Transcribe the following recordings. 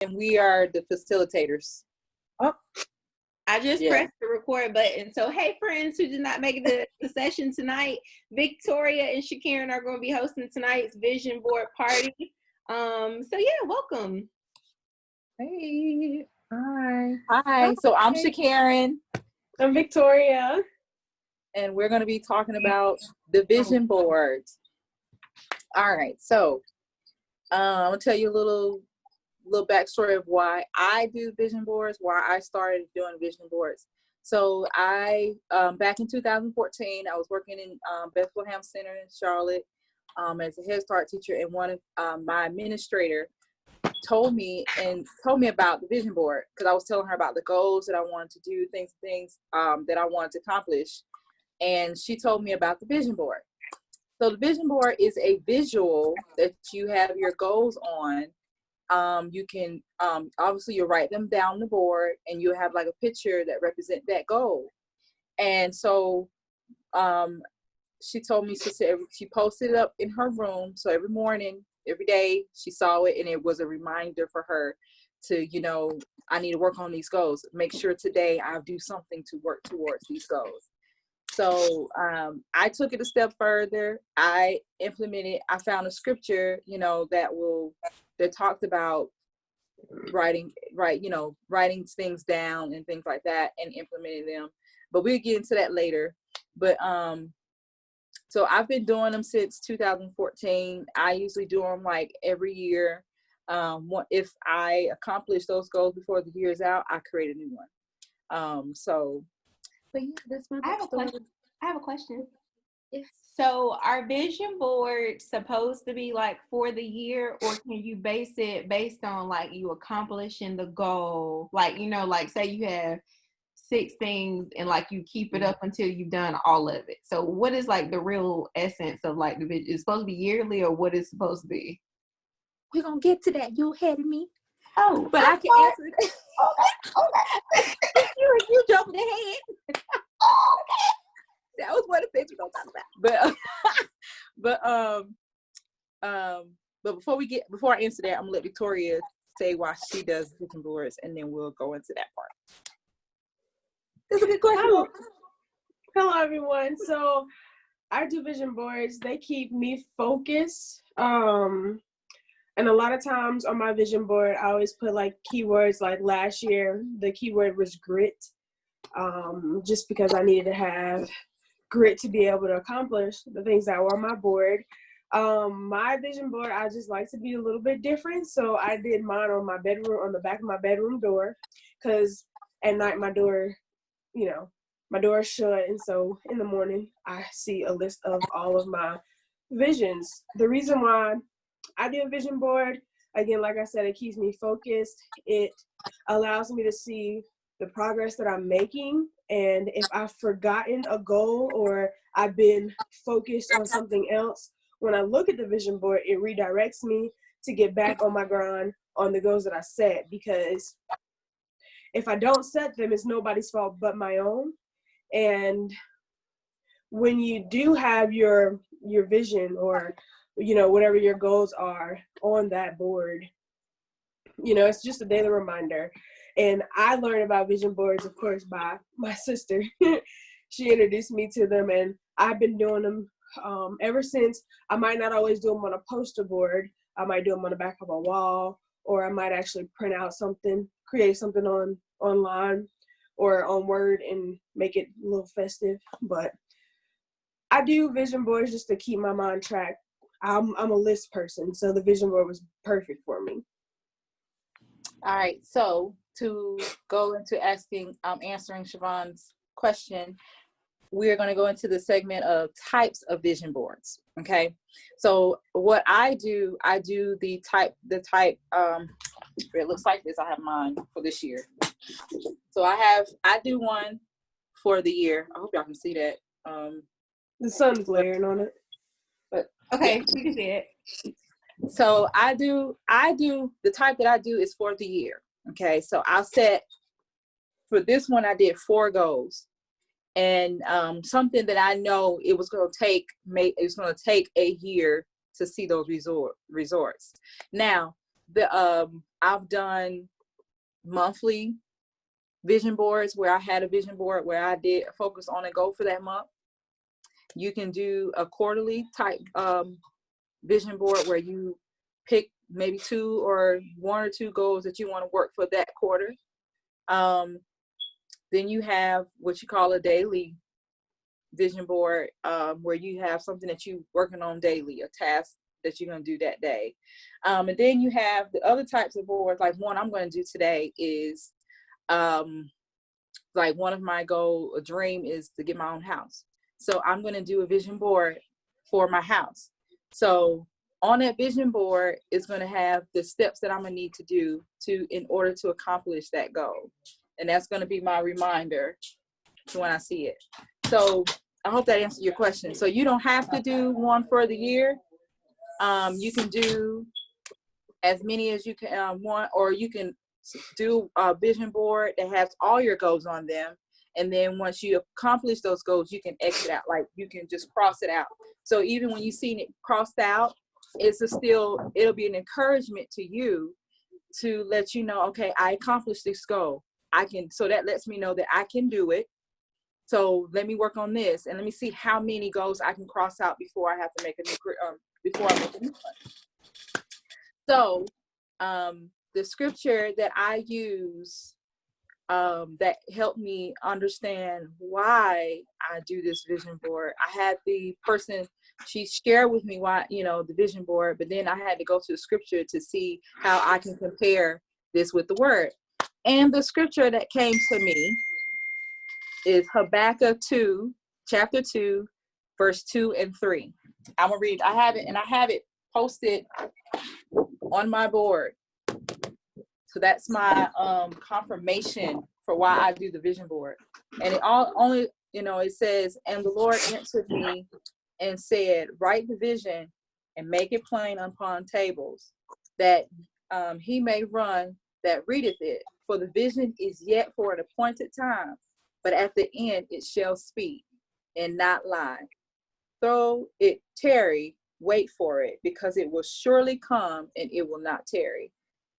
and we are the facilitators. Oh, I just pressed the record button. So, hey, friends who did not make the session tonight, Victoria and Shakaren are going to be hosting tonight's vision board party. So yeah, welcome. hey. Hi. Hi. So I'm Shakaren. I'm Victoria. And we're going to be talking about the vision boards. All right. So I'll tell you a little backstory of why I do vision boards, why I started doing vision boards. So I, back in 2014, I was working in Bethlehem Center in Charlotte as a Head Start teacher, and one of my administrator told me about the vision board, because I was telling her about the goals that I wanted to do, things that I wanted to accomplish, and she told me about the vision board. So the vision board is a visual that you have your goals on. You can obviously you write them down on the board, and you have like a picture that represents that goal. And so she told me, she posted it up in her room, so every morning, every day she saw it, and it was a reminder for her to, I need to work on these goals. Make sure today I do something to work towards these goals. So I took it a step further. I found a scripture, that talked about writing things down and things like that, and implementing them. But we'll get into that later. But so I've been doing them since 2014. I usually do them like every year. If I accomplish those goals before the year is out, I create a new one. But yeah, that's my backstory. I have a question. Yes. So are vision boards supposed to be like for the year, or can you base it based on like you accomplishing the goal? Like, like say you have 6 things and like you keep it up until you've done all of it. So what is like the real essence of like the vision? Is it supposed to be yearly, or what is it supposed to be? We're going to get to that. You ahead of me. Oh, but I can answer it. Okay. you jumping ahead. Okay. That was one of the things we're gonna talk about. But before I answer that, I'm gonna let Victoria say why she does vision boards, and then we'll go into that part. That's a good question. Hello everyone. So I do vision boards. They keep me focused. And a lot of times on my vision board, I always put like keywords. Like last year, the keyword was grit. Just because I needed to have grit to be able to accomplish the things that were on my board. My vision board, I just like to be a little bit different. So I did mine on my bedroom, on the back of my bedroom door, because at night my door is shut. And so in the morning, I see a list of all of my visions. The reason why I do a vision board, again, like I said, it keeps me focused. It allows me to see the progress that I'm making. And if I've forgotten a goal or I've been focused on something else, when I look at the vision board, it redirects me to get back on my grind on the goals that I set. Because if I don't set them, it's nobody's fault but my own. And when you do have your vision, or whatever your goals are on that board, it's just a daily reminder. And I learned about vision boards, of course, by my sister. She introduced me to them, and I've been doing them ever since. I might not always do them on a poster board. I might do them on the back of a wall, or I might actually print out something, create something online or on Word and make it a little festive. But I do vision boards just to keep my mind track. I'm a list person, so the vision board was perfect for me. All right, so to go into answering Siobhan's question, we're going to go into the segment of types of vision boards. Okay, so what I do the type. It looks like this. I have mine for this year. So I do one for the year. I hope y'all can see that. The sun's glaring on it. But okay, we can see it. So I do the type that I do is for the year. Okay, so I'll set for this one. I did 4 goals, and something that I know it was going to take a year to see those results. Now, I've done monthly vision boards where I had a vision board where I did focus on a goal for that month. You can do a quarterly type vision board where you pick maybe 2 or 1 or 2 goals that you want to work for that quarter. Then you have what you call a daily vision board, where you have something that you're working on daily, a task that you're going to do that day. And then you have the other types of boards, like one I'm going to do today is like one of my a dream is to get my own house. So I'm going to do a vision board for my house. So on that vision board is going to have the steps that I'm going to need to do in order to accomplish that goal. And that's going to be my reminder when I see it. So I hope that answered your question. So you don't have to do one for the year. You can do as many as you can want, or you can do a vision board that has all your goals on them. And then once you accomplish those goals, you can exit out, like you can just cross it out. So even when you see it crossed out, it'll be an encouragement to you to let you know, okay, I accomplished this goal. So that lets me know that I can do it. So let me work on this and let me see how many goals I can cross out before I have to make a new one. So the scripture that I use that helped me understand why I do this vision board, I had the person, she shared with me why, the vision board, but then I had to go to the scripture to see how I can compare this with the word. And the scripture that came to me is Habakkuk 2, chapter 2, verse 2 and 3. I'm going to read. I have it posted on my board. So that's my confirmation for why I do the vision board. And it says, and the Lord answered me and said, write the vision and make it plain upon tables, that he may run that readeth it. For the vision is yet for an appointed time, but at the end it shall speak and not lie. Though it tarry, wait for it, because it will surely come and it will not tarry.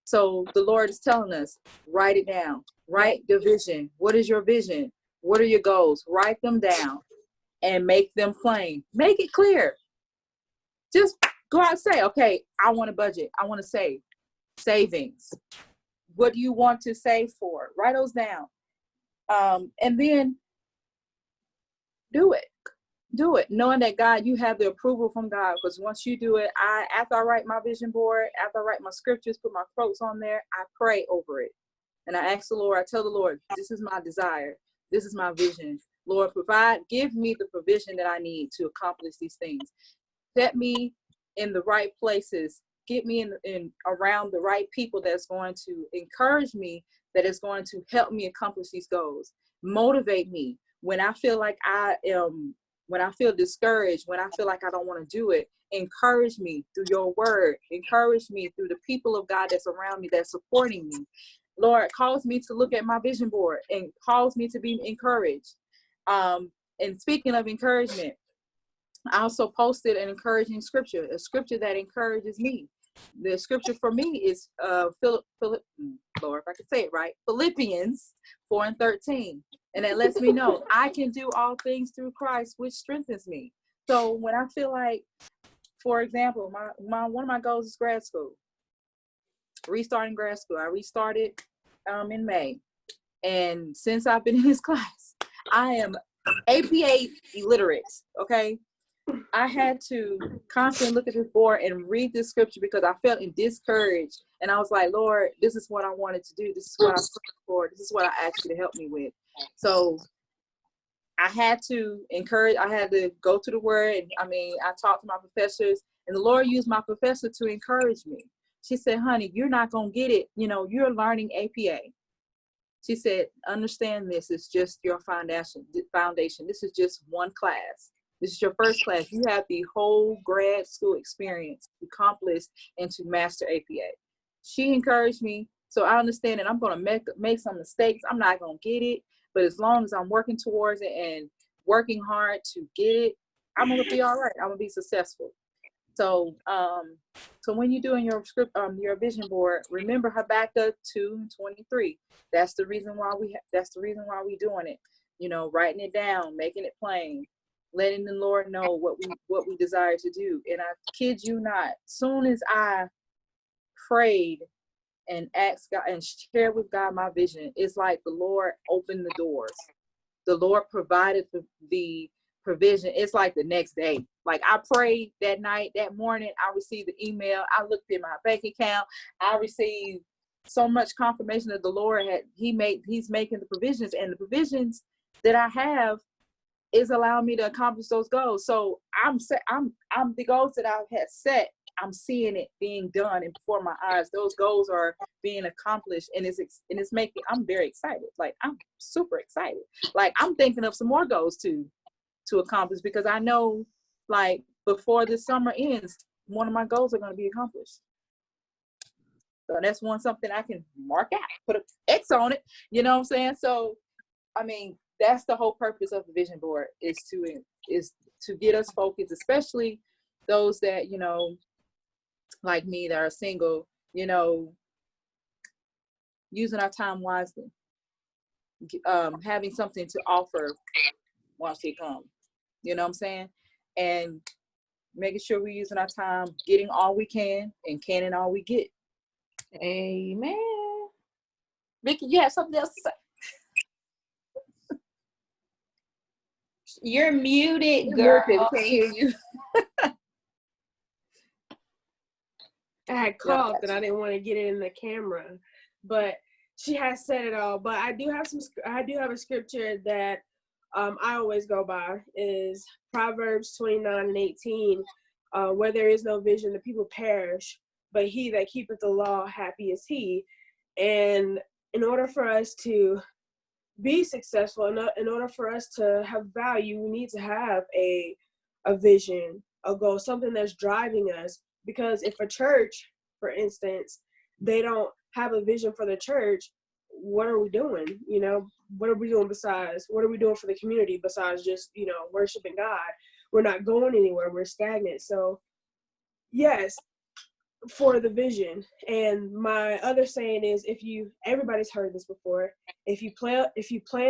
So the Lord is telling us, write it down. Write the vision. What is your vision? What are your goals? Write them down and make them plain. Make it clear. Just go out and say, okay, I want a budget. I want to save. Savings. What do you want to save for? Write those down. And then do it. Do it. Knowing that God, you have the approval from God. Because once you do it, after I write my vision board, after I write my scriptures, put my quotes on there, I pray over it. And I ask the Lord, I tell the Lord, this is my desire. This is my vision. Lord, give me the provision that I need to accomplish these things. Set me in the right places. Get me in around the right people that's going to encourage me, that is going to help me accomplish these goals. Motivate me when I feel like when I feel discouraged, when I feel like I don't want to do it. Encourage me through your word. Encourage me through the people of God that's around me, that's supporting me. Lord, cause me to look at my vision board and cause me to be encouraged. And speaking of encouragement, I also posted an encouraging scripture, a scripture that encourages me. The scripture for me is Lord, if I can say it right, Philippians 4 and 13. And it lets me know I can do all things through Christ, which strengthens me. So when I feel like, for example, one of my goals is grad school. Restarting grad school. I restarted in May. And since I've been in this class, I am APA illiterate, okay? I had to constantly look at this board and read this scripture because I felt discouraged. And I was like, Lord, this is what I wanted to do. This is what I prayed for. This is what I asked you to help me with. So I had to go to the word. I talked to my professors, and the Lord used my professor to encourage me. She said, honey, you're not going to get it. You're learning APA. She said, understand this is just your foundation. This is just one class. This is your first class. You have the whole grad school experience to accomplish and to master APA. She encouraged me. So I understand that I'm going to make some mistakes. I'm not going to get it. But as long as I'm working towards it and working hard to get it, I'm going to be all right. I'm going to be successful. So, so when you're doing your script, your vision board, remember Habakkuk 2:23. That's the reason why that's the reason why we doing it. You know, writing it down, making it plain, letting the Lord know what we desire to do. And I kid you not, soon as I prayed and asked God and shared with God my vision, it's like the Lord opened the doors. The Lord provided the provision. It's like the next day. Like I prayed that night, that morning, I received the email. I looked at my bank account. I received so much confirmation that the Lord he's making the provisions, and the provisions that I have is allowing me to accomplish those goals. So I'm the goals that I've had set. I'm seeing it being done and before my eyes. Those goals are being accomplished, and it's making. I'm very excited. Like I'm super excited. Like I'm thinking of some more goals to accomplish, because I know, like before this summer ends, one of my goals are going to be accomplished. So that's something I can mark out, put an X on it. You know what I'm saying? So, I mean, that's the whole purpose of the vision board, is to get us focused, especially those that, you know, like me, that are single, you know, using our time wisely, having something to offer once they come. You know what I'm saying? And making sure we're using our time, getting all we can and canning all we get. Amen. Vicky, you have something else to say? You're muted, girl. We can't hear you. I had coughed and I didn't want to get it in the camera, but she has said it all. But I do have a scripture that I always go by, is Proverbs 29:18. Where there is no vision, the people perish, but he that keepeth the law, happy is he. And in order for us to be successful, in order for us to have value, we need to have a vision, a goal, something that's driving us. Because if a church, for instance, they don't have a vision for the church, what are we doing? You know, what are we doing for the community besides just, you know, worshiping God? We're not going anywhere. We're stagnant. So yes, for the vision. And my other saying is, everybody's heard this before, if you plan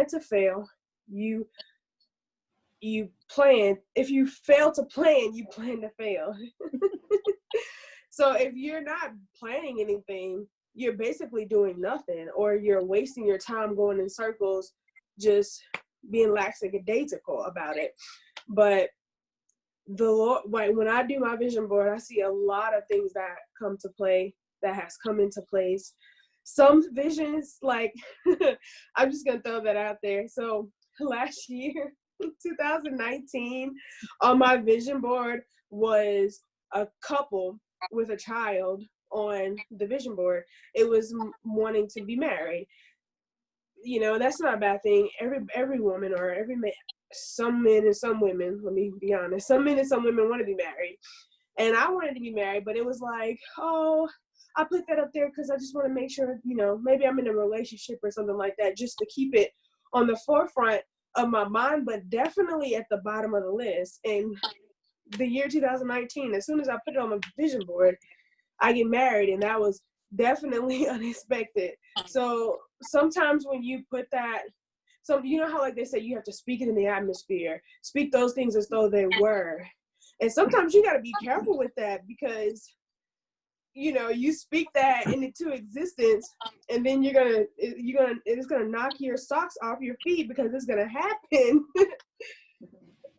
to fail, you plan. If you fail to plan, you plan to fail. So if you're not planning anything, you're basically doing nothing, or you're wasting your time going in circles, just being lackadaisical about it. But the Lord, like when I do my vision board, I see a lot of things that has come into place. Some visions, like I'm just gonna throw that out there. So last year, 2019, on my vision board was a couple with a child on the vision board. It was wanting to be married. You know, that's not a bad thing. Every woman, or every man, some men and some women, let me be honest, some men and some women want to be married. And I wanted to be married, but it was like, oh, I put that up there because I just want to make sure, you know, maybe I'm in a relationship or something like that, just to keep it on the forefront of my mind, but definitely at the bottom of the list. And the year 2019, as soon as I put it on my vision board, I get married, and that was definitely unexpected. So sometimes when you put that, so you know how like they say you have to speak it in the atmosphere, speak those things as though they were. And sometimes you got to be careful with that, because you know, you speak that into existence, and then it's gonna knock your socks off your feet, because it's gonna happen.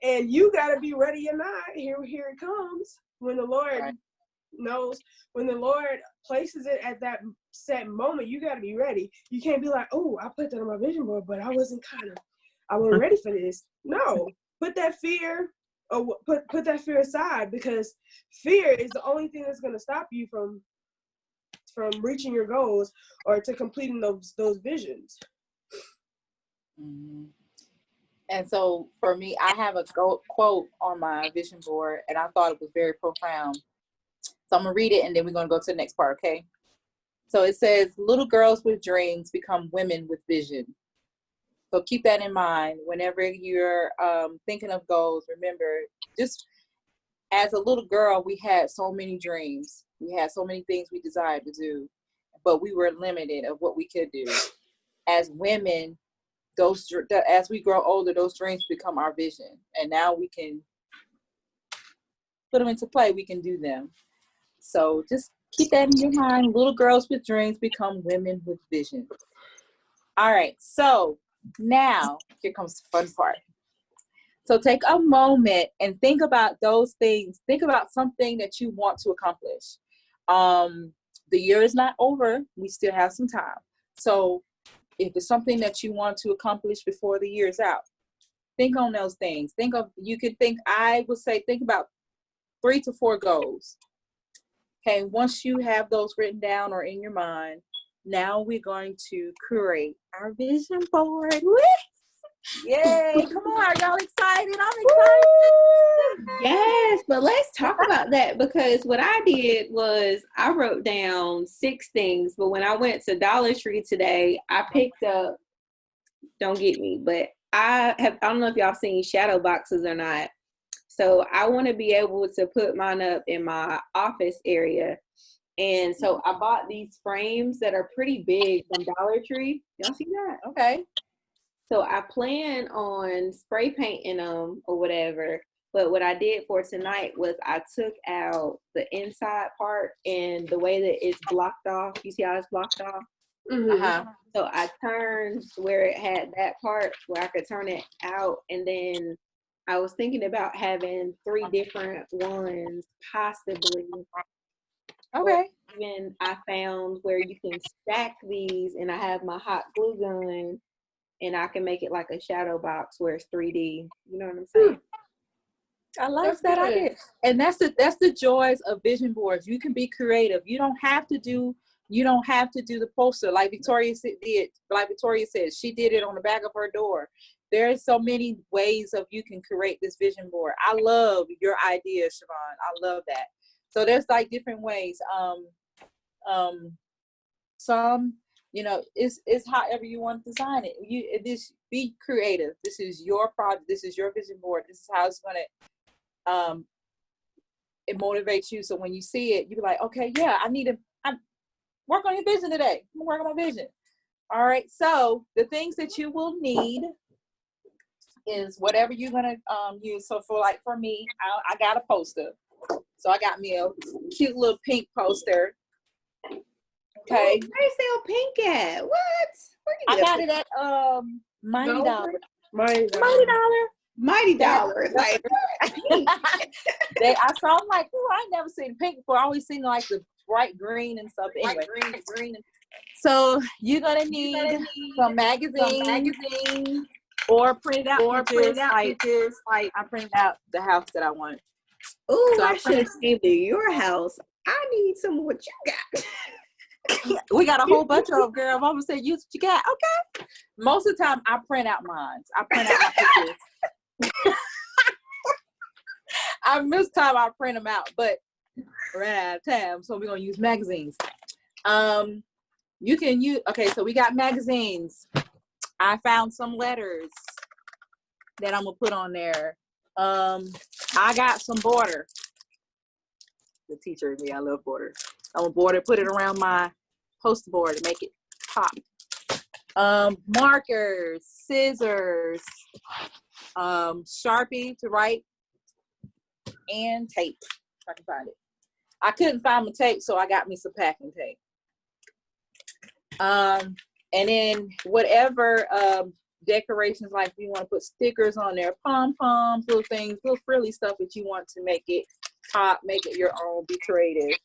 And you got to be ready or not. Here it comes. When the Lord knows, when the Lord places it at that set moment, you got to be ready. You can't be like, oh, I put that on my vision board, but I wasn't ready for this. No, put that fear, or put that fear aside, because fear is the only thing that's going to stop you from reaching your goals, or to completing those visions. Mm-hmm. And so for me, I have a quote on my vision board, and I thought it was very profound. So I'm going to read it, and then we're going to go to the next part, okay? So it says, little girls with dreams become women with vision. So keep that in mind whenever you're thinking of goals. Remember, just as a little girl, we had so many dreams. We had so many things we desired to do, but we were limited of what we could do. As women, as we grow older, those dreams become our vision, and now we can put them into play. We can do them. So just keep that in your mind. Little girls with dreams become women with vision. All right. So now here comes the fun part. So take a moment and think about those things. Think about something that you want to accomplish. The year is not over. We still have some time. So if it's something that you want to accomplish before the year is out, think on those things. I would say, think about 3 to 4 goals. Okay, once you have those written down or in your mind, now we're going to create our vision board. Woo! Yay! Come on, are y'all excited? I'm excited. Yes, but let's talk about that, because what I did was I wrote down 6 things, but when I went to Dollar Tree today, I picked up, don't get me, but I don't know if y'all seen shadow boxes or not. So I want to be able to put mine up in my office area. And so I bought these frames that are pretty big from Dollar Tree. Y'all see that? Okay. So I plan on spray painting them or whatever. But what I did for tonight was I took out the inside part and the way that it's blocked off. You see how it's blocked off? Mm-hmm. Uh-huh. So I turned where it had that part where I could turn it out, and then I was thinking about having 3 different ones, possibly. Okay. Or even I found where you can stack these, and I have my hot glue gun, and I can make it like a shadow box where it's 3D. You know what I'm saying? I like That's that good. idea. And that's the joys of vision boards. You can be creative. You don't have to do the poster like Victoria did. Like Victoria said, she did it on the back of her door. There's so many ways of you can create this vision board. I love your idea, Siobhan. I love that. So there's like different ways. Some, it's however you want to design it. This be creative. This is your project. This is your vision board. This is how it's gonna it motivates you. So when you see it, you be like, okay, yeah, I work on your vision today. I'm working on my vision. All right. So the things that you will need is whatever you're gonna use. So for me, I got a poster. So I got me a cute little pink poster. Okay. Ooh, where you sell pink at? What? Where you I get got pink? it at Mighty Dollar. Mighty Mighty Dollar. Like I saw, I'm like, oh, I ain't never seen pink before. I always seen like the bright green and stuff. Anyway. green. So you're gonna need some magazines or printed out pictures. Like I printed out the house that I want. Ooh, So I should have came to your house. I need some of what you got. We got a whole bunch of them, girl. Mama said, use what you got. Okay. Most of the time, I print out mine. I print out my pictures. This time I print them out, but ran out of time, so we're gonna use magazines. You can use. Okay, so we got magazines. I found some letters that I'm gonna put on there. I got some border. The teacher and me, I love border. I'm gonna border, put it around my poster board to make it pop. Markers, scissors, Sharpie to write, and tape. If I can find it. I couldn't find my tape, so I got me some packing tape. And then whatever decorations, like if you want to put stickers on there, pom-poms, little things, little frilly stuff that you want to make it pop, make it your own, be creative.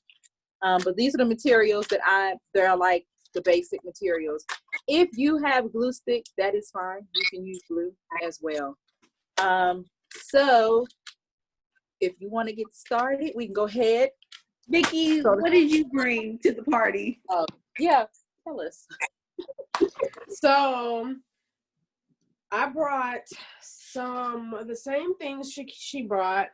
But these are the materials they're like the basic materials. If you have glue stick, that is fine. You can use glue as well. So if you want to get started, we can go ahead. Vicki, what did you bring to the party? Yeah, tell us. So I brought some of the same things she brought,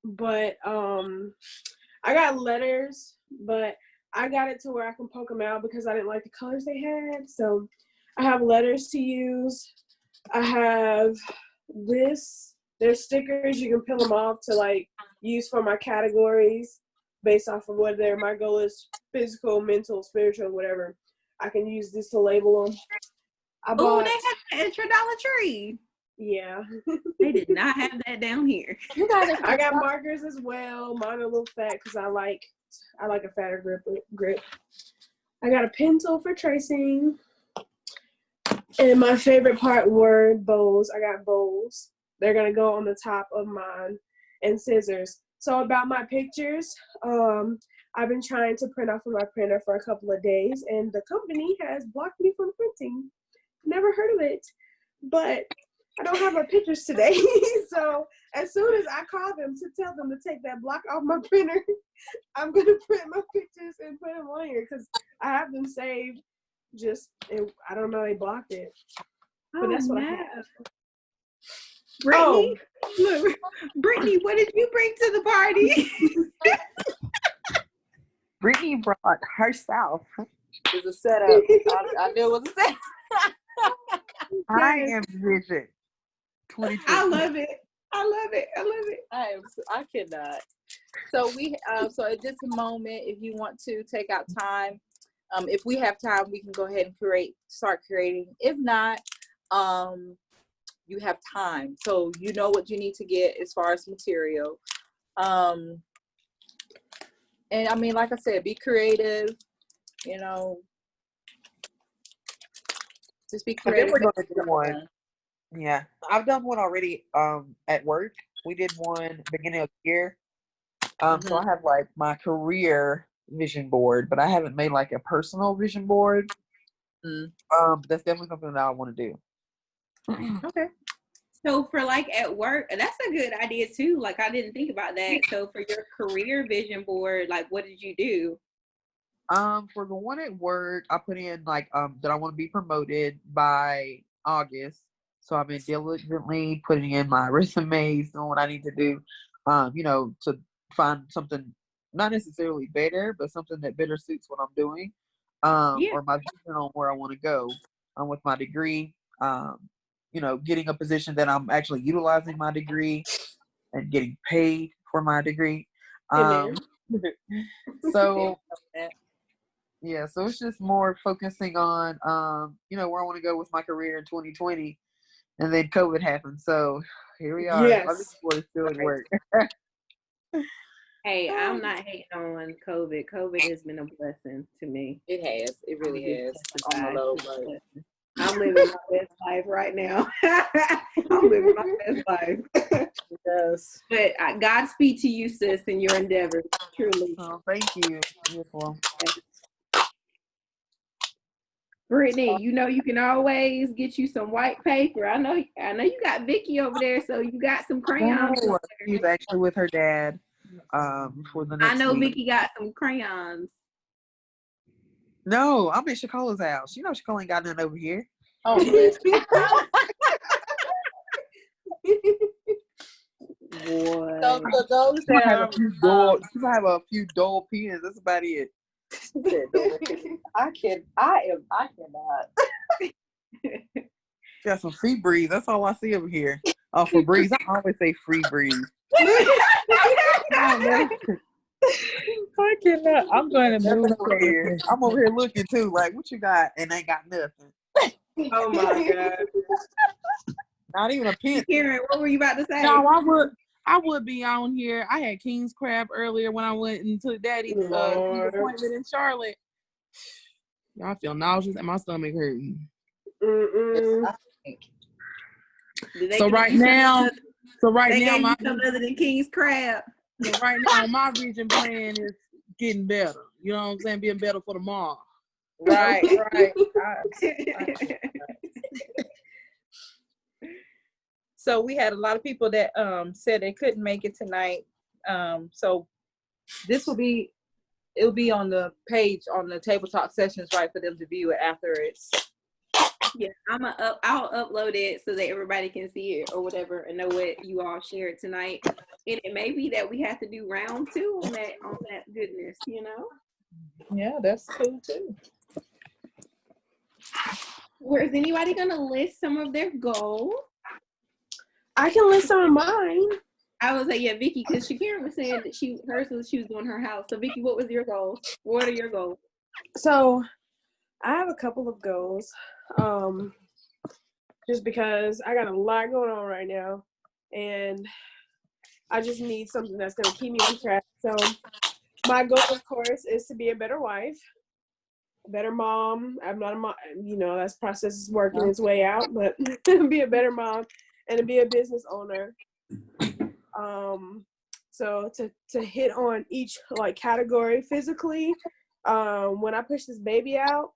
but I got letters, but I got it to where I can poke them out because I didn't like the colors they had. So I have letters to use. I have this There's stickers, you can peel them off to like use for my categories based off of whether my goal is physical, mental, spiritual, whatever. I can use this to label them. Oh, they have an extra Dollar Tree. Yeah. They did not have that down here. I got markers as well. Mine are a little fat because I like a fatter grip. I got a pencil for tracing. And my favorite part were bows. I got bows. They're going to go on the top of mine, and scissors. So about my pictures, I've been trying to print off of my printer for a couple of days, and the company has blocked me from printing. Never heard of it, but I don't have my pictures today. So as soon as I call them to tell them to take that block off my printer, I'm going to print my pictures and put them on here because I have them saved. I don't know, they blocked it. But that's what I have. Brittany, look, Brittany, what did you bring to the party? Brittany brought herself. It's a setup. I knew it was a setup. I am Vision 2020. I love it. I cannot. So so at this moment, if you want to take out time, if we have time, we can go ahead and start creating. If not, you have time, so you know what you need to get as far as material. And I mean, like I said, be creative. You know, just be creative. We're gonna do one. Yeah, I've done one already. At work, we did one beginning of the year. So I have like my career vision board, but I haven't made like a personal vision board. That's definitely something that I want to do. Okay. So for like at work, that's a good idea too. Like I didn't think about that. So for your career vision board, like what did you do? For the one at work, I put in like that I want to be promoted by August. So I've been diligently putting in my resumes, doing what I need to do, to find something not necessarily better, but something that better suits what I'm doing, or my vision on where I want to go with my degree. Getting a position that I'm actually utilizing my degree and getting paid for my degree. So yeah, so it's just more focusing on, where I want to go with my career in 2020, and then COVID happened. So here we are. Yes. My vision board is still at work. Hey, I'm not hating on COVID. COVID has been a blessing to me. It has. It really has. On the low, but I'm living my best life right now. I'm living my best life. Yes. But Godspeed to you, sis, in your endeavors. Truly. Oh, thank you. Beautiful. Brittany, you can always get you some white paper. I know you got Vicky over there, so you got some crayons. No, she's actually with her dad for the next I know week. Vicky got some crayons. No, I'm at Shakola's house. You know Shakola ain't got nothing over here. Oh, yes. So for those that she might have a few dull pens. That's about it. I cannot. Got some free breeze. That's all I see over here. Oh, for breeze, I always say free breeze. I cannot. I'm going to move over here. I'm over here looking too, like, what you got? And ain't got nothing. Oh my God. Not even a pen. Karen, what were you about to say? No, I would be on here. I had King's Crab earlier when I went and took Daddy's appointment in Charlotte. Y'all feel nauseous and my stomach hurting. So right now, my something other than King's Crab. So right now, my vision plan is getting better. You know what I'm saying? Being better for tomorrow. Right. So we had a lot of people that said they couldn't make it tonight. So it'll be on the page on the Table Talk Sessions, right, for them to view it after it's. Yeah, I'll upload it so that everybody can see it or whatever and know what you all shared tonight. And it may be that we have to do round 2 on that goodness, Yeah, that's cool too. Where is anybody gonna list some of their goals? I can list some of mine. I was like, yeah, Vicky, because Shakira was saying that she was doing her house. So Vicky, what was your goals? What are your goals? So I have a couple of goals. Just because I got a lot going on right now, and I just need something that's gonna keep me on track. So my goal, of course, is to be a better wife, a better mom. I'm not a mom, that process is working its way out, but be a better mom and to be a business owner. So to hit on each like category physically, when I push this baby out,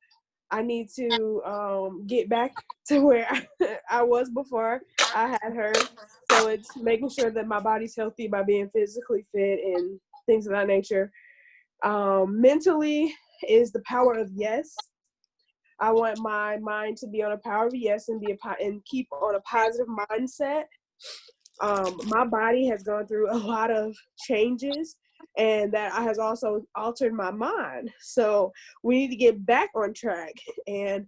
I need to get back to where I was before I had her. So it's making sure that my body's healthy by being physically fit and things of that nature. Mentally is the power of yes. I want my mind to be on a power of yes and and keep on a positive mindset. My body has gone through a lot of changes, and that has also altered my mind. So we need to get back on track and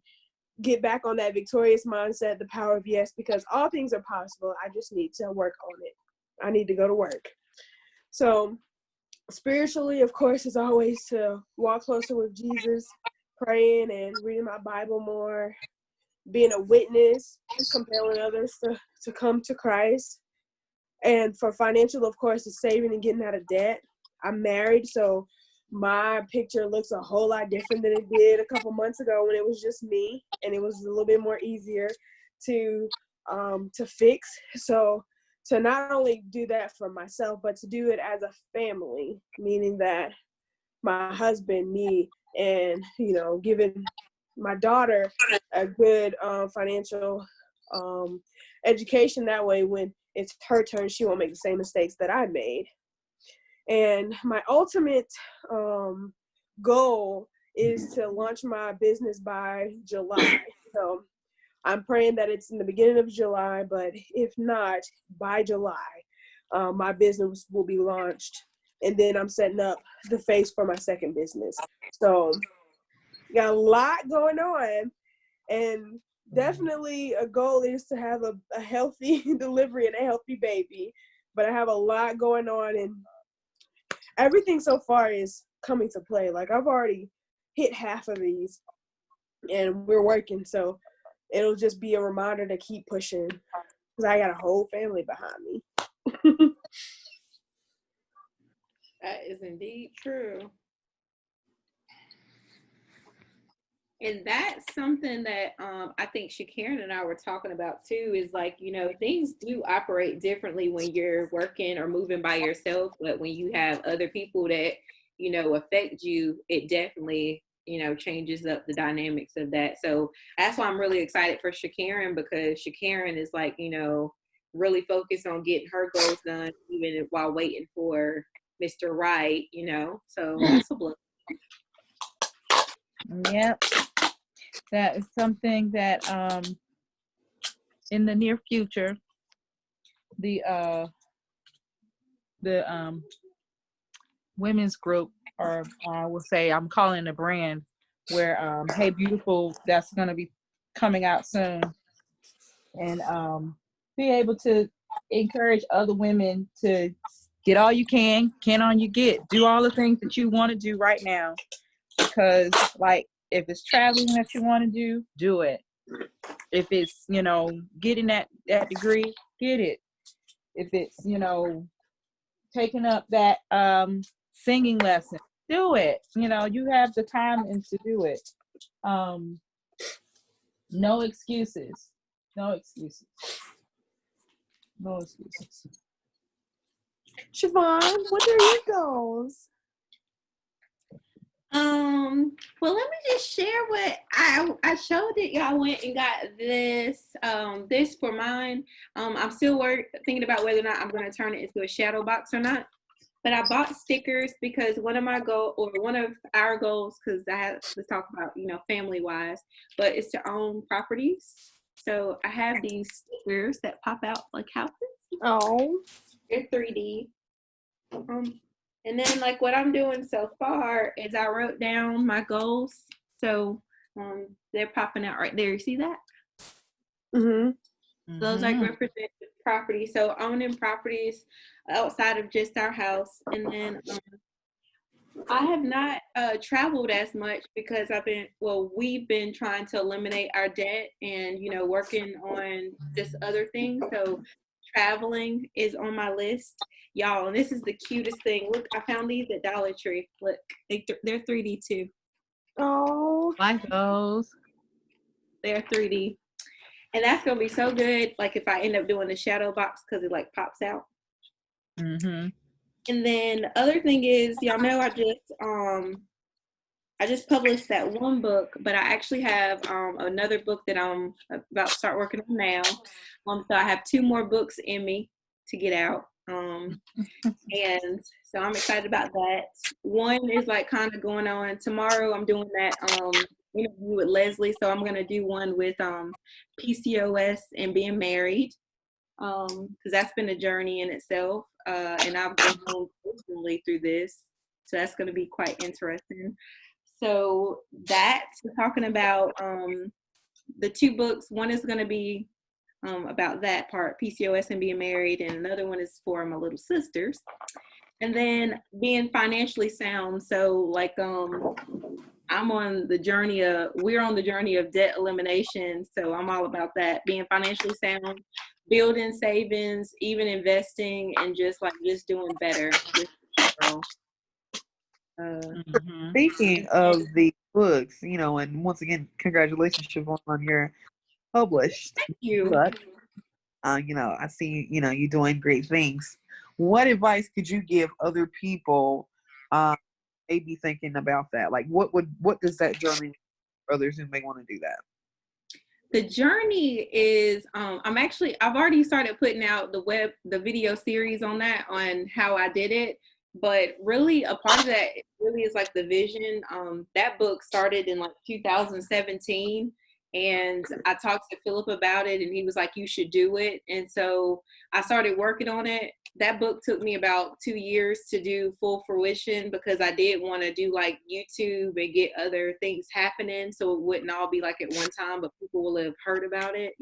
get back on that victorious mindset, the power of yes, because all things are possible. I just need to work on it. I need to go to work. So spiritually, of course, is always to walk closer with Jesus, praying and reading my Bible more, being a witness, compelling others to come to Christ. And for financial, of course, is saving and getting out of debt. I'm married, so my picture looks a whole lot different than it did a couple months ago when it was just me, and it was a little bit more easier to fix. So to not only do that for myself, but to do it as a family, meaning that my husband, me, and giving my daughter a good financial education. That way, when it's her turn, she won't make the same mistakes that I made. And my ultimate goal is to launch my business by July. So I'm praying that it's in the beginning of July, but if not, by July, my business will be launched. And then I'm setting up the face for my second business. So got a lot going on, and definitely a goal is to have a healthy delivery and a healthy baby. But I have a lot going on, and everything so far is coming to play. Like I've already hit half of these, and we're working. So it'll just be a reminder to keep pushing, because I got a whole family behind me. That is indeed true. And that's something that I think Shakira and I were talking about too, is like, things do operate differently when you're working or moving by yourself. But when you have other people that, affect you, it definitely, changes up the dynamics of that. So that's why I'm really excited for Shakira, because Shakira is like, really focused on getting her goals done, even while waiting for Mr. Right, so that's a blessing. Yep. That is something that in the near future, the women's group, or I will say I'm calling a brand, where Hey Beautiful, that's going to be coming out soon, and be able to encourage other women to get all you can all you get, do all the things that you want to do right now, because like if it's traveling that you want to do it. If it's getting that degree, get it. If it's taking up that singing lesson, do it. You have the time and to do it. No excuses. No excuses. No excuses. Siobhan, what are your goals? Well, let me just share what I showed it. Y'all went and got this for mine. I'm still thinking about whether or not I'm going to turn it into a shadow box or not. But I bought stickers because one of our goals, because I had to talk about, family wise, but it's to own properties. So I have these stickers that pop out like houses. Oh, they're 3D. And then like what I'm doing so far is I wrote down my goals. So they're popping out right there. You see that? Mm-hmm. Those like Mm-hmm. represent property. So owning properties outside of just our house. And then I have not traveled as much because we've been trying to eliminate our debt and, working on just other things. So traveling is on my list. Y'all, and this is the cutest thing. Look, I found these at Dollar Tree. Look, they're 3D too. Oh, like those. They're 3D. And that's going to be so good. Like if I end up doing the shadow box because it like pops out. Mm-hmm. And then the other thing is, y'all know I just published that one book, but I actually have another book that I'm about to start working on now. So I have 2 more books in me to get out. And so I'm excited about that. One is like kind of going on tomorrow. I'm doing that interview with Leslie. So I'm going to do one with PCOS and being married. Because that's been a journey in itself. And I've grown personally through this. So that's going to be quite interesting. So that's talking about the 2 books. One is going to be about that part, PCOS and being married. And another one is for my little sisters. And then being financially sound. So like we're on the journey of debt elimination. So I'm all about that, being financially sound, building savings, even investing, and just doing better. Speaking of the books, and once again, congratulations, Siobhan, on your published Thank you. book. I see, you doing great things. What advice could you give other people maybe thinking about that? Like, what does that journey for others who may want to do that? The journey is I've already started putting out the video series on how I did it, but really a part of that really is like the vision. That book started in like 2017, and I talked to Philip about it, and he was like, you should do it. And so I started working on it. That book took me about 2 years to do full fruition because I did want to do like YouTube and get other things happening so it wouldn't all be like at one time, but people will have heard about it,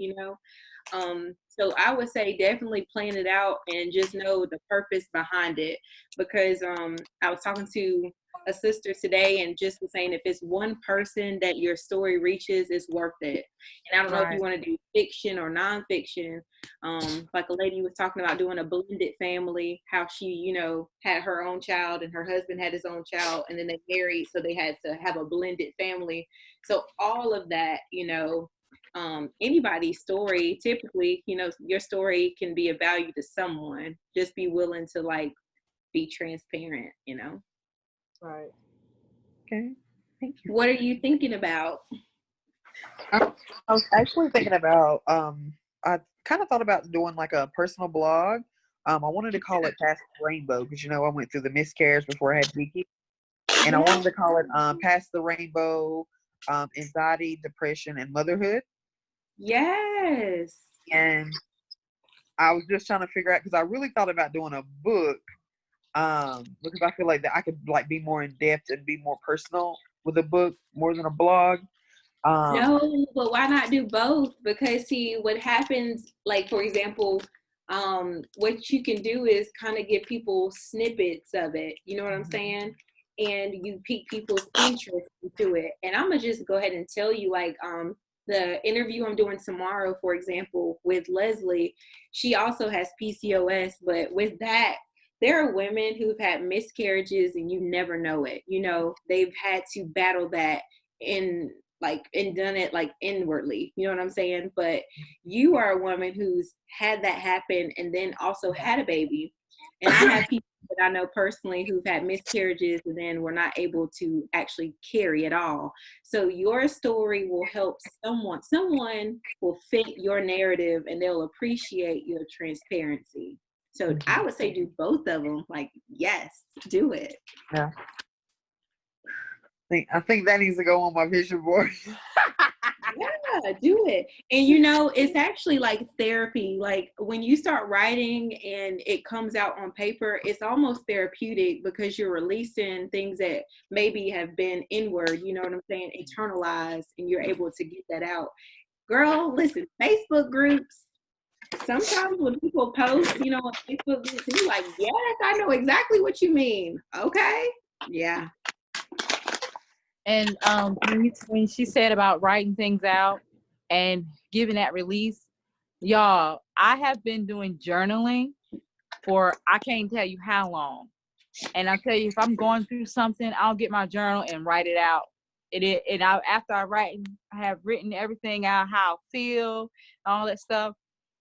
So I would say definitely plan it out and just know the purpose behind it, because I was talking to a sister today and just was saying if it's one person that your story reaches, it's worth it. And I don't know if you want to do fiction or nonfiction. Like a lady was talking about doing a blended family, how she, had her own child and her husband had his own child, and then they married, so they had to have a blended family. So all of that, anybody's story, typically, your story can be of value to someone. Just be willing to like be transparent, Right. Okay, thank you. What are you thinking about? I was actually thinking about I kind of thought about doing like a personal blog. I wanted to call it Past the Rainbow because I went through the miscarriage before I had Vicky, and I wanted to call it Past the Rainbow, Anxiety, Depression, and Motherhood. Yes. And I was just trying to figure out, because I really thought about doing a book, because I feel like that I could like be more in depth and be more personal with a book more than a blog. No, but why not do both? Because see, what happens, like for example, what you can do is kind of give people snippets of it. You know what I'm saying? And you pique people's interest into it. And I'm gonna just go ahead and tell you, like, the interview I'm doing tomorrow, for example, with Leslie, she also has PCOS, but with that, there are women who've had miscarriages and you never know it. They've had to battle that and done it like inwardly, you know what I'm saying? But you are a woman who's had that happen and then also had a baby. And I have people that I know personally who've had miscarriages and then were not able to actually carry at all. So your story will help someone. Someone will fit your narrative and they'll appreciate your transparency. So I would say do both of them. Like, yes, do it. Yeah. I think that needs to go on my vision board. Yeah, do it. And it's actually like therapy. Like when you start writing and it comes out on paper, it's almost therapeutic because you're releasing things that maybe have been inward, you know what I'm saying, internalized, and you're able to get that out. Girl, listen, Facebook groups, sometimes when people post, you know, on Facebook groups, and you're like, yes, I know exactly what you mean. Okay. Yeah. And when she said about writing things out and giving that release, y'all, I have been doing journaling for I can't tell you how long. And I'll tell you, if I'm going through something, I'll get my journal and write it out. After I have written everything out, how I feel, all that stuff.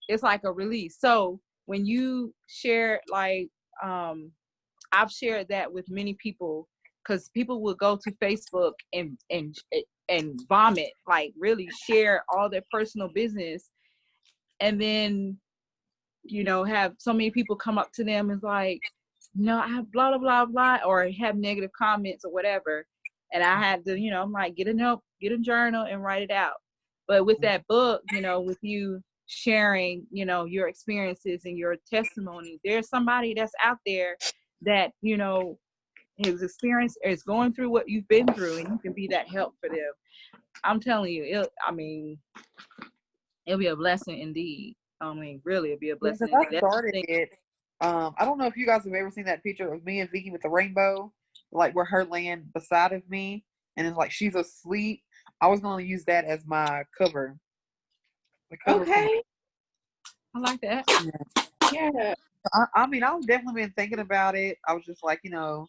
It's like a release. So when you share, like, I've shared that with many people, because people will go to Facebook and vomit, like really share all their personal business, and then have so many people come up to them and like, no, I have blah blah blah blah, or have negative comments or whatever, and I had to, I'm like, get a note, get a journal, and write it out. But with that book, with you sharing, your experiences and your testimony, there's somebody that's out there that his experience is going through what you've been through, and you can be that help for them. I'm telling you, it'll be a blessing indeed. Really, it'll be a blessing. Because I started it. I don't know if you guys have ever seen that picture of me and Vicky with the rainbow, like where her laying beside of me, and it's like she's asleep. I was going to use that as my cover. Okay. I like that. Yeah. I've definitely been thinking about it. I was just like, I don't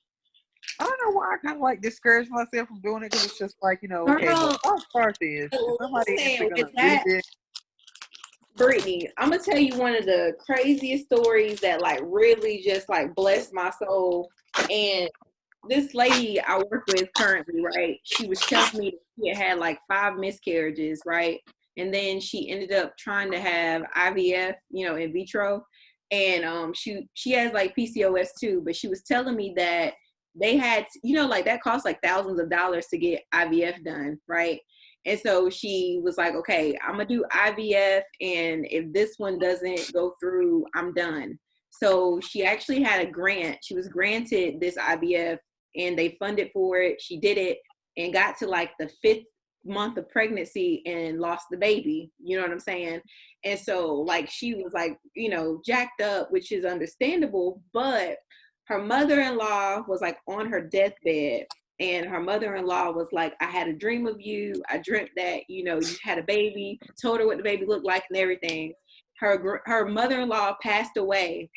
know why I kind of like discouraged myself from doing it, because it's just like, okay, well, I'll start this. If somebody is going to read it. Brittany, I'm gonna tell you one of the craziest stories that like really just like blessed my soul. And this lady I work with currently, right? She was telling me that she had like 5 miscarriages, right? And then she ended up trying to have IVF, in vitro. And she has like PCOS too, but she was telling me that they had, like that costs like thousands of dollars to get IVF done, right? And so she was like, okay, I'm going to do IVF. And if this one doesn't go through, I'm done. So she actually had a grant. She was granted this IVF and they funded for it. She did it and got to like the 5th month of pregnancy and lost the baby. You know what I'm saying? And so like she was like, jacked up, which is understandable. But her mother-in-law was like on her deathbed. And her mother-in-law was like, I had a dream of you. I dreamt that, you had a baby, told her what the baby looked like and everything. Her mother-in-law passed away.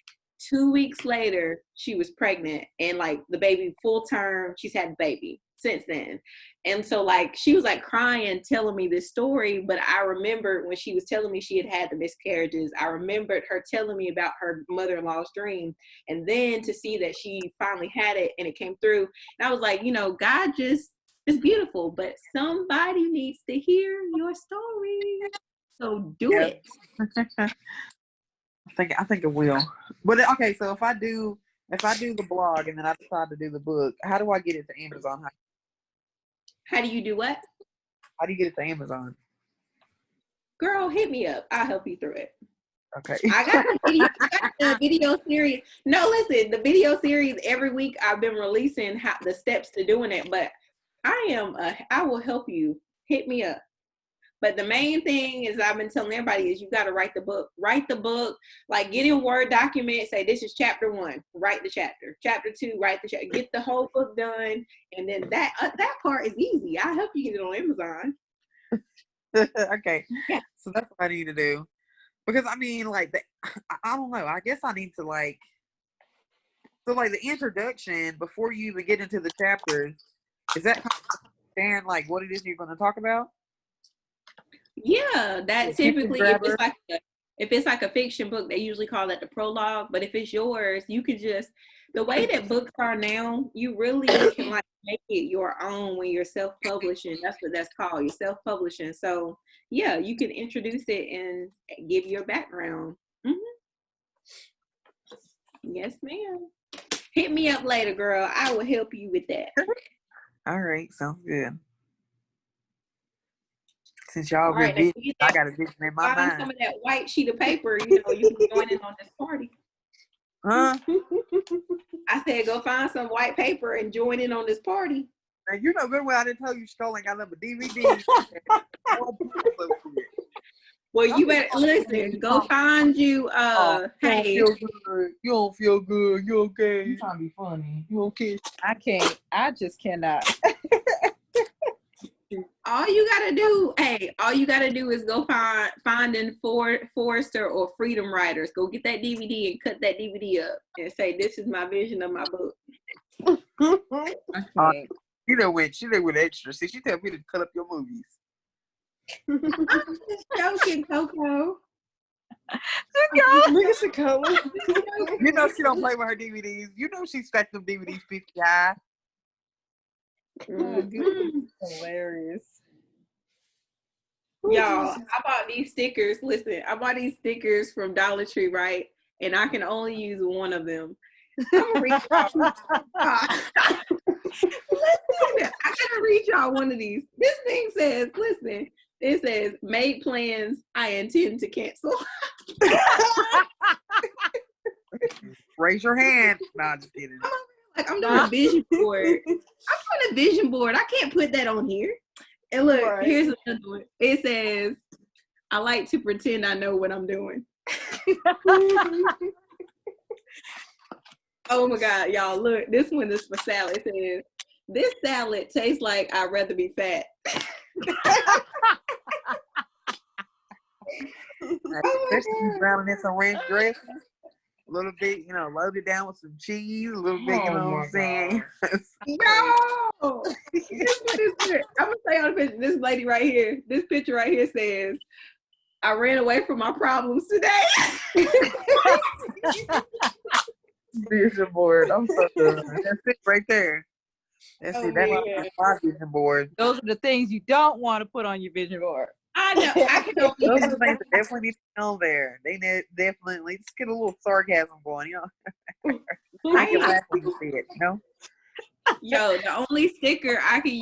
2 weeks later, she was pregnant, and like the baby full term, she's had a baby since then. And so like she was like crying, telling me this story. But I remembered when she was telling me she had the miscarriages, I remembered her telling me about her mother-in-law's dream. And then to see that she finally had it and it came through. And I was like, God just is beautiful, but somebody needs to hear your story. So do it. I think it will. But okay, so if I do the blog and then I decide to do the book, how do I get it to Amazon? How do you do what? How do you get it to Amazon? Girl, hit me up. I'll help you through it. Okay. I got the video series. No, listen, the video series every week I've been releasing the steps to doing it, but I will help you. Hit me up. But the main thing is I've been telling everybody is you got to write the book. Write the book, like get in Word document, say this is chapter 1, write the chapter. Chapter 2, write the chapter. Get the whole book done. And then that part is easy. I'll help you get it on Amazon. Okay. Yeah. So that's what I need to do. Because I don't know. I guess I need to so the introduction before you even get into the chapters, is that kind of understand like what it is you're going to talk about? Yeah, that typically if it's like a fiction book, they usually call that the prologue. But if it's yours, you could just, the way that books are now, you really can like make it your own when you're self-publishing. That's what that's called, you're self-publishing. So yeah, you can introduce it and give your background. Mm-hmm. Yes, ma'am. Hit me up later, girl. I will help you with that. All right, sounds good. Since y'all been busy, I got a vision in my mind. Some of that white sheet of paper, you can join in on this party. Huh? I said, go find some white paper and join in on this party. And good well I didn't tell you Stolen got up a DVD. Well, you better listen. Go find you. Hey, You don't feel good. You don't feel good. You okay? You trying to be funny. You okay? I can't. I just cannot. all you gotta do is go finding Forrester or Freedom Writers. Go get that DVD and cut that DVD up and say, "This is my vision of my book." I can't. She done went extra. See, she tell me to cut up your movies. I'm just joking, Coco. Look at the color. You know she don't play with her DVDs. You know she stacked them DVDs 50 high. Oh, goodness. Hilarious. Y'all, I bought these stickers. Listen, I bought these stickers from Dollar Tree, right? And I can only use one of them. I'm gonna read y'all. Listen, I gotta read y'all one of these. This thing says, listen, it says, made plans I intend to cancel. Raise your hand. Nah, just kidding. Like, I'm doing a vision board. I'm doing a vision board. I can't put that on here. And look, Right. here's another one. It says, I like to pretend I know what I'm doing. Oh my God, y'all, look, this one is for salad. It says, this salad tastes like I'd rather be fat. Especially drowning in some ranch dressing. A little bit, loaded down with some cheese, a little bit, you know what I'm saying? No! This one is good. I'm going to say on the picture, this lady right here, this picture right here says, I ran away from my problems today. Vision board. I'm so good. That's it right there. That's Oh, it. That's man. my vision board. Those are the things you don't want to put on your vision board. I know. I can only Those are the things that definitely need to be on there. They definitely just get a little sarcasm going, I can laugh when you see it, Yo, the only sticker I can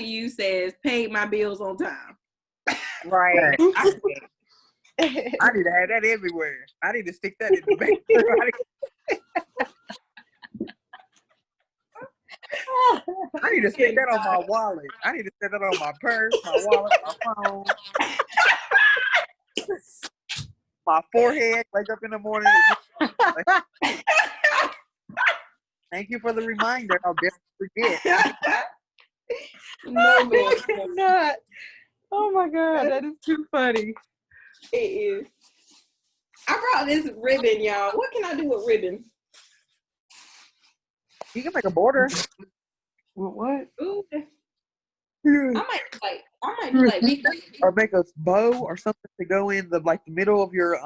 use says paid my bills on time. Right. I need to have that everywhere. I need to stick that in the back. I need to stick that on my wallet. I need to stick that on my purse, my wallet, my phone, my forehead. Wake up in the morning. Thank you for the reminder. I'll definitely forget. No, man. I'm not. Oh my God, that is too funny. It is. I brought this ribbon, y'all. What can I do with ribbons? You can make a border. What? Ooh. I might do like me. Or make a bow or something to go in the middle of your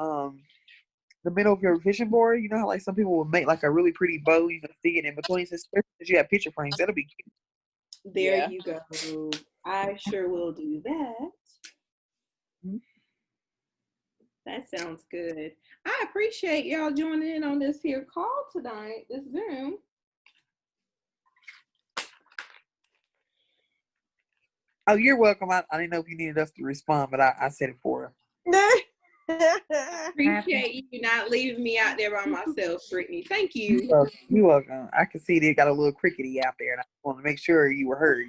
vision board. You know how some people will make a really pretty bow, you can stick it in between, especially if you have picture frames. That'll be cute. There you go. I sure will do that. Mm-hmm. That sounds good. I appreciate y'all joining in on this here call tonight, this Zoom. Oh, you're welcome. I didn't know if you needed us to respond, but I said it for her. Appreciate you not leaving me out there by myself, Brittany. Thank you. You're welcome. I can see they got a little crickety out there, and I want to make sure you were heard,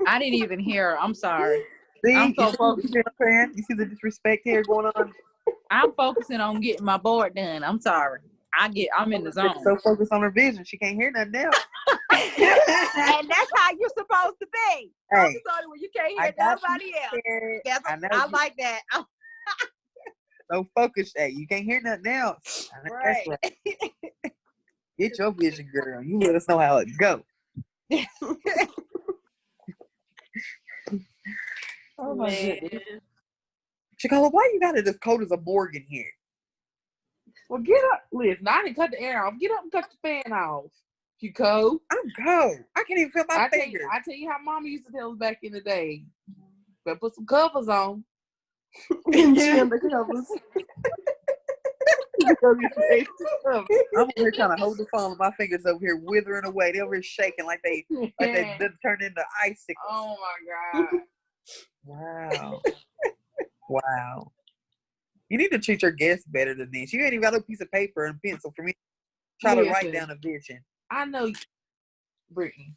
I didn't even hear her. I'm sorry. See, I'm so you see the disrespect here going on? I'm focusing on getting my board done. I'm sorry. I'm in the zone. So focused on her vision, she can't hear nothing else. And that's how you're supposed to be. Hey, When you can't hear nobody else. I like that. So focused. Hey, you can't hear nothing else. Right. That's right. Get your vision, girl. You let us know how it go. Oh my goodness. Chicago, why you got it as cold as a Morgan here? Well, get up. Listen, I didn't cut the air off. Get up and cut the fan off. You cold? I'm cold. I can't even feel my fingers. I tell you how Mama used to tell us back in the day. Better put some covers on. Yeah, the covers. I'm over here trying to hold the phone. My fingers over here withering away. They're over here shaking like they turned into icicles. Oh my God. Wow. Wow. You need to treat your guests better than this. You ain't even got a piece of paper and pencil for me to try to write down a vision. I know, Brittany.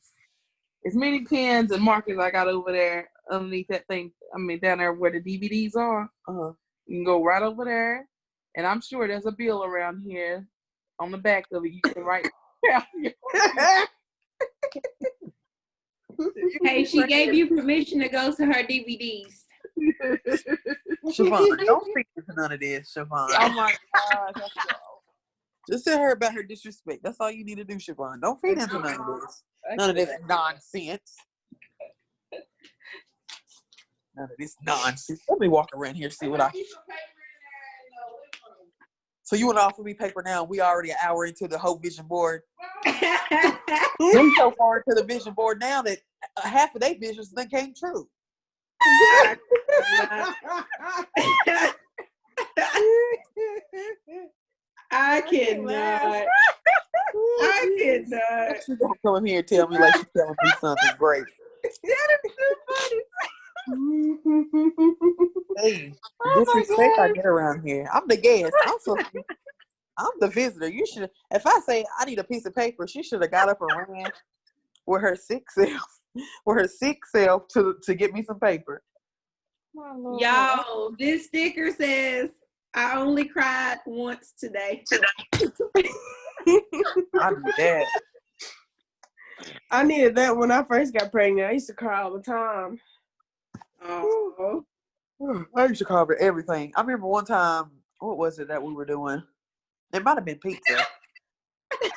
As many pens and markers I got over there, underneath that thing. I mean, down there where the DVDs are. You can go right over there, and I'm sure there's a bill around here on the back of it. You can write. Hey, she gave you permission to go to her DVDs. Siobhan, don't feed into none of this, Siobhan. Oh my gosh. Just tell her about her disrespect. That's all you need to do, Siobhan. Don't feed into none of this. None of this nonsense. None of this nonsense. Let me walk around here and see what I. So you want to offer me paper now? We already an hour into the whole vision board. I'm so far into the vision board now that half of their visions then came true. I cannot. I cannot. She's gonna come in here and tell me like she's telling me something great. Hey, disrespect I get around here. I'm the guest. I'm the visitor. You should. If I say I need a piece of paper, she should have got up and ran with her sick self, to get me some paper. Y'all, this sticker says I only cried once today. I do that. I needed that when I first got pregnant. I used to cry all the time. Oh. I used to cover everything. I remember one time, what was it that we were doing? It might have been pizza. I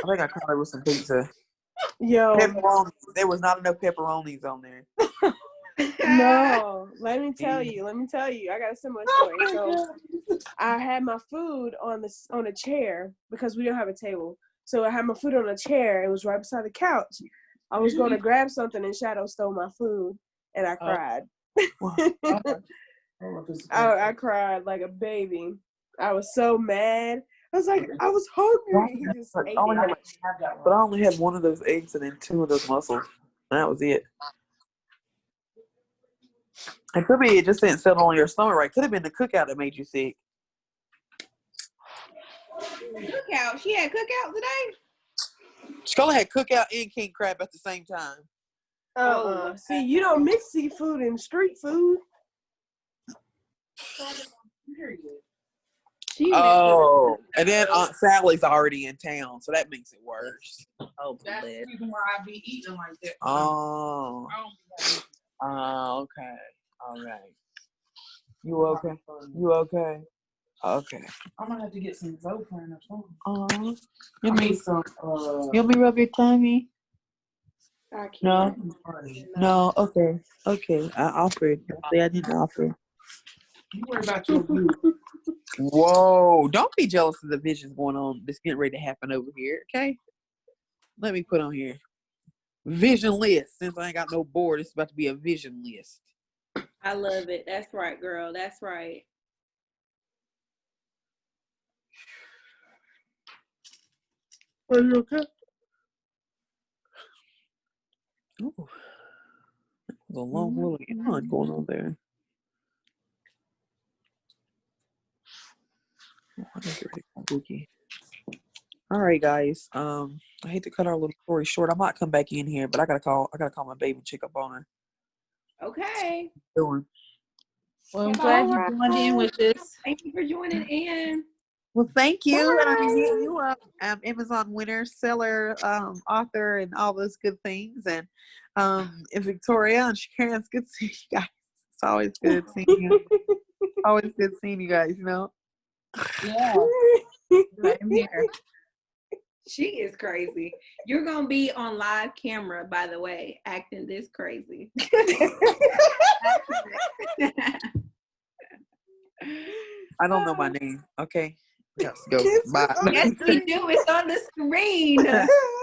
think I covered with some pizza. Yo. Pepperonis. There was not enough pepperonis on there. No, let me tell you. I got a similar story. So I had my food on a chair because we don't have a table. So I had my food on a chair. It was right beside the couch. I was going to grab something and Shadow stole my food, and I cried. I cried like a baby. I was so mad. I was like, I was hungry. He just ate it. But I only had one of those eggs and then two of those mussels. And that was it. It could be it just didn't settle on your stomach right. Could have been the cookout that made you sick. Cookout. She had cookout today? Scarlett had cookout and king crab at the same time. See, you don't mix seafood and street food. Oh, and then Aunt Sally's already in town, so that makes it worse. Oh, that's the reason why I be eating like that. Oh. Okay. All right. You okay? You okay? Okay. I'm gonna have to get some Zofran or something. You want me rub your tummy? I can't. No. Okay. I offered. I didn't offer. You worry about your food. Whoa! Don't be jealous of the visions going on. That's getting ready to happen over here. Okay. Let me put on here. Vision list. Since I ain't got no board, it's about to be a vision list. I love it. That's right, girl. That's right. Are you okay? Ooh. There's a long little yawn going on there. All right, guys. I hate to cut our little story short. I might come back in here, but I gotta call my baby and check up on her. Okay. Doing. Well, I'm glad you joined in with us. Thank you for joining in. Well, thank you. And I'm hitting you up. Amazon winner, seller, author, and all those good things. And Victoria and Sharon, it's good to see you guys. It's always good seeing you. Always good seeing you guys, you know? Yeah. I'm here. She is crazy. You're going to be on live camera, by the way, acting this crazy. I don't know my name. Okay. Let's go. Bye. Yes, we do. It's on the screen.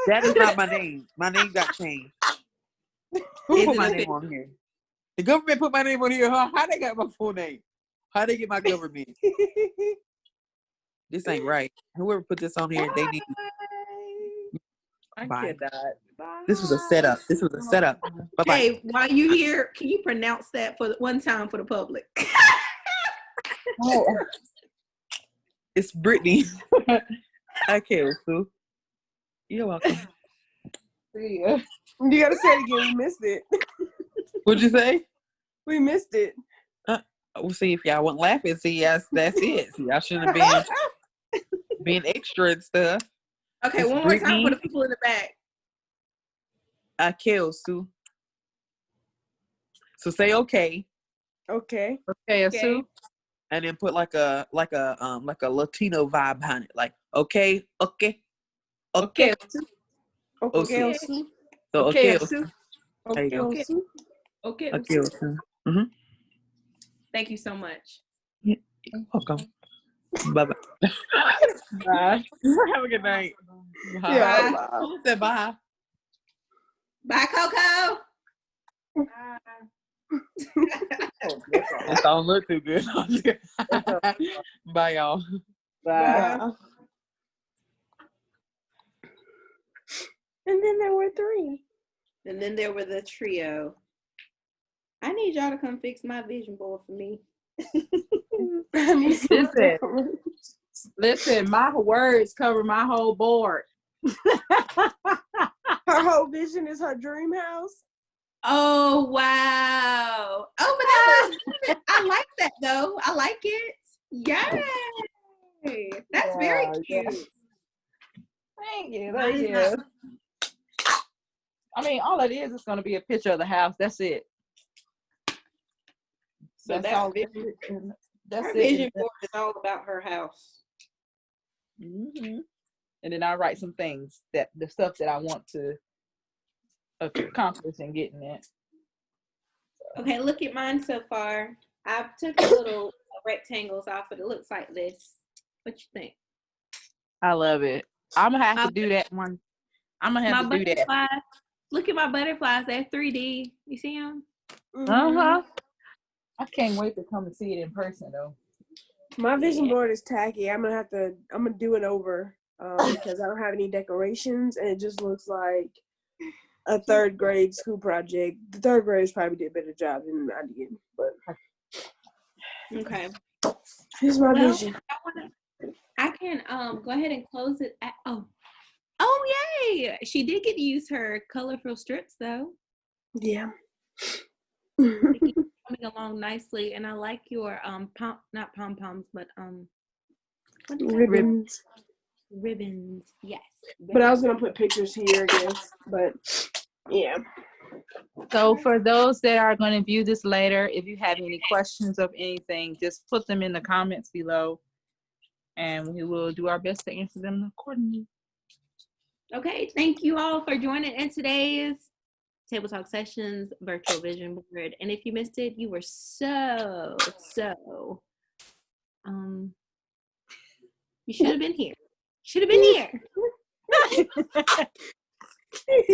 That is not my name. My name got changed. Who put my name on here? The government put my name on here, huh? How they got my full name? How they get my government? This ain't right. Whoever put this on here, they need. Bye. This was a setup. Bye-bye. Hey, while you here, can you pronounce that for one time for the public? Oh. It's Brittany. Okay, Sue. You're welcome. See ya. You gotta say it again. We missed it. What'd you say? We missed it. We'll see if y'all wasn't laughing. See, yes, that's it. See, y'all shouldn't have been extra and stuff. Okay, It's one more time for Brittany. the people in the back. Sue. So say okay, Okay. Okay, Okay. Sue. and then put like a Latino vibe behind it. Like okay. Okay, Okay. Sue. Okay. Okay. Sue. So Okay, okay. Sue. There you go. Okay. Sue. Okay. Okay. Mm-hmm. Thank you so much. Welcome. Bye bye. Bye. Have a good night. Bye. Yeah. Bye. Who said bye? Bye, Coco. It don't look too good. Bye, y'all. Bye. Bye. And then there were 3. And then there were the trio. I need y'all to come fix my vision board for me. Listen, my words cover my whole board. Her whole vision is her dream house. Oh, wow. Oh, but that looks good. I like that, though. I like it. Yay. That's very cute. Thank you. Mine Thank is you. not. I mean, all it is going to be a picture of the house. That's it. So That's all. That's her it. vision board is all about her house. Mm-hmm. And then I write some things that the stuff that I want to accomplish and getting it. Okay, look at mine so far. I took the little rectangles off, but it looks like this. What you think? I love it. I'm gonna have to do that one. I'm gonna have My to do that. butterflies. Look at my butterflies. They're 3D. You see them? I can't wait to come and see it in person though. My vision board is tacky. I'm gonna do it over because I don't have any decorations and it just looks like a 3rd grade school project. The 3rd graders probably did a better job than I did, but Okay. here's my vision. I can go ahead and close it. Oh yay! She did get to use her colorful strips though. Yeah. Coming along nicely, and I like your not pom poms, but what is that? Ribbons. Ribbons, yes. But I was gonna put pictures here, I guess. But yeah. So for those that are going to view this later, if you have any questions of anything, just put them in the comments below, and we will do our best to answer them accordingly. Okay, thank you all for joining in today's Table Talk Sessions virtual vision board. And if you missed it, you were so you should have been here. Should have been here.